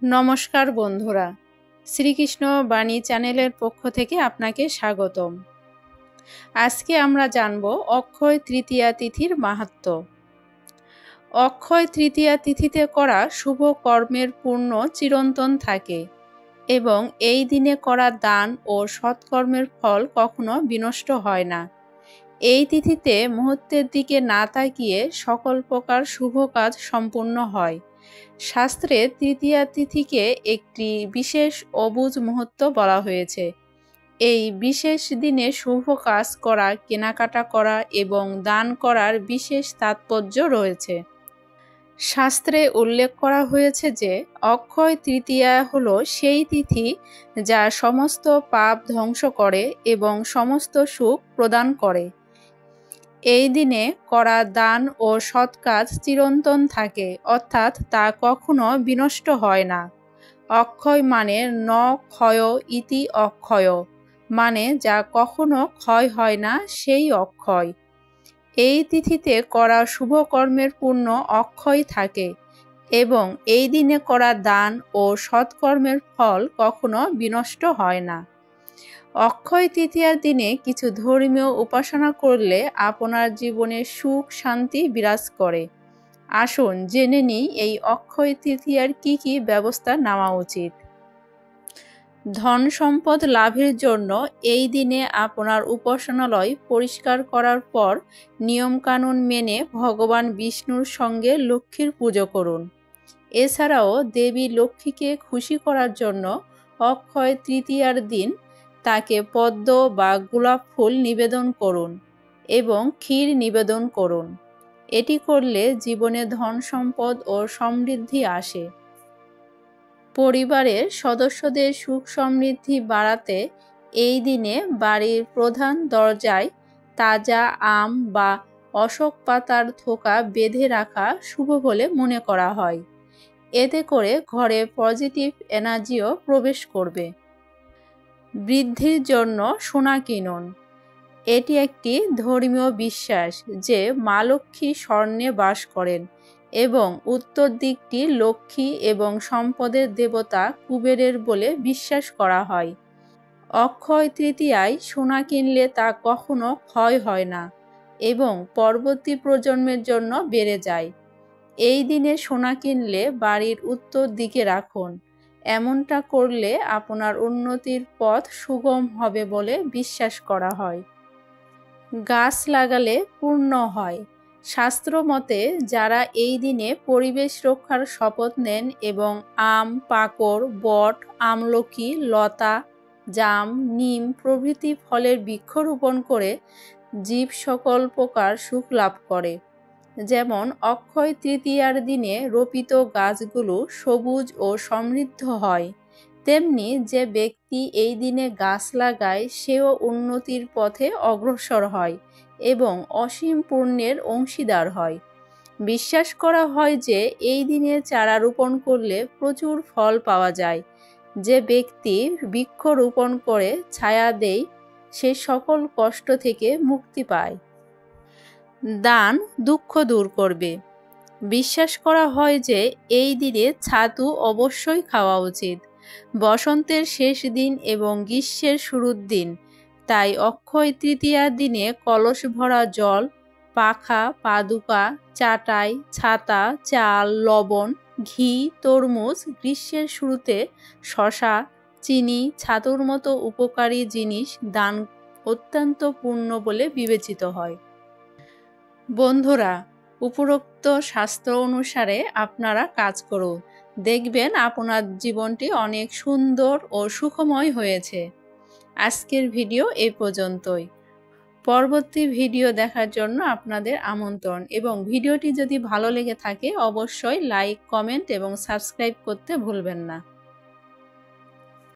নমস্কার বন্ধুরা, শ্রীকৃষ্ণ বাণী চ্যানেলের পক্ষ থেকে আপনাকে স্বাগতম। আজকে আমরা জানব অক্ষয় তৃতীয়া তিথির মাহাত্ম্য। অক্ষয় তৃতীয়া তিথিতে করা শুভ কর্মের পুণ্য চিরন্তন থাকে এবং এই দিনে করা দান ও সৎকর্মের ফল কখনো বিনষ্ট হয় না। এই তিথিতে মুহূর্তের দিকে না তাকিয়ে সকল প্রকার শুভ কাজ সম্পূর্ণ হয়। শাস্ত্রে তৃতীয়া তিথিকে একটি বিশেষ অবুঝ মুহূর্ত বলা হয়েছে। এই বিশেষ দিনে শুভ কাজ করা, কেনাকাটা করা এবং দান করার বিশেষ তাৎপর্য রয়েছে। শাস্ত্রে উল্লেখ করা হয়েছে যে অক্ষয় তৃতীয়া হলো সেই তিথি যা সমস্ত পাপ ধ্বংস করে এবং সমস্ত সুখ প্রদান করে। এই দিনে করা দান ও সৎ কাজ চিরন্তন থাকে, অর্থাৎ তা কখনো বিনষ্ট হয় না। অক্ষয় মানে ন ক্ষয় ইতি অক্ষয়, মানে যা কখনো ক্ষয় হয় না সেই অক্ষয়। এই তিথিতে করা শুভ কর্মের পুণ্য অক্ষয় থাকে এবং এই দিনে করা দান ও সৎকর্মের ফল কখনো বিনষ্ট হয় না। অক্ষয় তৃতীয়ার দিনে কিছু ধর্মীয় উপাসনা করলে আপনার জীবনে সুখ শান্তি বিরাজ করে। আসুন জেনে নিই এই অক্ষয় তৃতীয়ার কি কি ব্যবস্থা নেওয়া উচিত। ধন সম্পদ লাভের জন্য এই দিনে আপনার উপাসনালয় পরিষ্কার করার পর নিয়মকানুন মেনে ভগবান বিষ্ণুর সঙ্গে লক্ষ্মীর পুজো করুন। এছাড়াও দেবী লক্ষ্মীকে খুশি করার জন্য অক্ষয় তৃতীয়ার দিন তাকে পদ্ম বা গোলাপ ফুল নিবেদন করুন এবং ক্ষীর নিবেদন করুন। এটি করলে জীবনে ধন সম্পদ ও সমৃদ্ধি আসে। পরিবারের সদস্যদের সুখ সমৃদ্ধি বাড়াতে এই দিনে বাড়ির প্রধান দরজায় তাজা আম বা অশোক পাতার থোকা বেঁধে রাখা শুভ বলে মনে করা হয়। এতে করে ঘরে পজিটিভ এনার্জিও প্রবেশ করবে। বৃদ্ধির জন্য সোনা কিনুন। এটি একটি ধর্মীয় বিশ্বাস যে মা লক্ষ্মী স্বর্ণে বাস করেন এবং উত্তর দিকটি লক্ষ্মী এবং সম্পদের দেবতা কুবেরের বলে বিশ্বাস করা হয়। অক্ষয় তৃতীয়ায় সোনা কিনলে তা কখনো ক্ষয় হয় না এবং পরবর্তী প্রজন্মের জন্য বেড়ে যায়। এই দিনে সোনা কিনলে বাড়ির উত্তর দিকে রাখুন। এমনটা করলে আপনার উন্নতির পথ সুগম হবে বলে বিশ্বাস করা হয়। গাছ লাগালে পূর্ণ হয়। শাস্ত্র মতে যারা এই দিনে পরিবেশ রক্ষার শপথ নেন এবং আম, পাকড়, বট, আমলকি, লতা, জাম, নিম প্রভৃতি ফলের বৃক্ষরোপণ করে জীব সকল প্রকার সুখ লাভ করে। যেমন অক্ষয় তৃতীয়ার দিনে রোপিত গাছগুলো সবুজ ও সমৃদ্ধ হয়, তেমনি যে ব্যক্তি এই দিনে গাছ লাগায় সেও উন্নতির পথে অগ্রসর হয় এবং অসীম পুণ্যের অংশীদার হয়। বিশ্বাস করা হয় যে এই দিনে চারা রোপণ করলে প্রচুর ফল পাওয়া যায়। যে ব্যক্তি বৃক্ষ রোপণ করে ছায়া দেয় সে সকল কষ্ট থেকে মুক্তি পায়। দান দুঃখ দূর করবে। বিশ্বাস করা হয় যে এই দিনে ছাতু অবশ্যই খাওয়া উচিত। বসন্তের শেষ দিন এবং গ্রীষ্মের শুরুর দিন, তাই অক্ষয় তৃতীয়ার দিনে কলস ভরা জল, পাখা, পাদুকা, চাটাই, ছাতা, চাল, লবণ, ঘি, তরমুজ, গ্রীষ্মের শুরুতে শশা, চিনি, ছাতুর মতো উপকারী জিনিস দান অত্যন্ত পুণ্য বলে বিবেচিত হয়। বন্ধুরা, উপরোক্ত শাস্ত্র অনুসারে আপনারা কাজ করুন, দেখবেন আপনার জীবনটি অনেক সুন্দর ও সুখময় হয়েছে। আজকের ভিডিও এই পর্যন্তই। পরবর্তী ভিডিও দেখার জন্য আপনাদের আমন্ত্রণ এবং ভিডিওটি যদি ভালো লেগে থাকে অবশ্যই লাইক, কমেন্ট এবং সাবস্ক্রাইব করতে ভুলবেন না।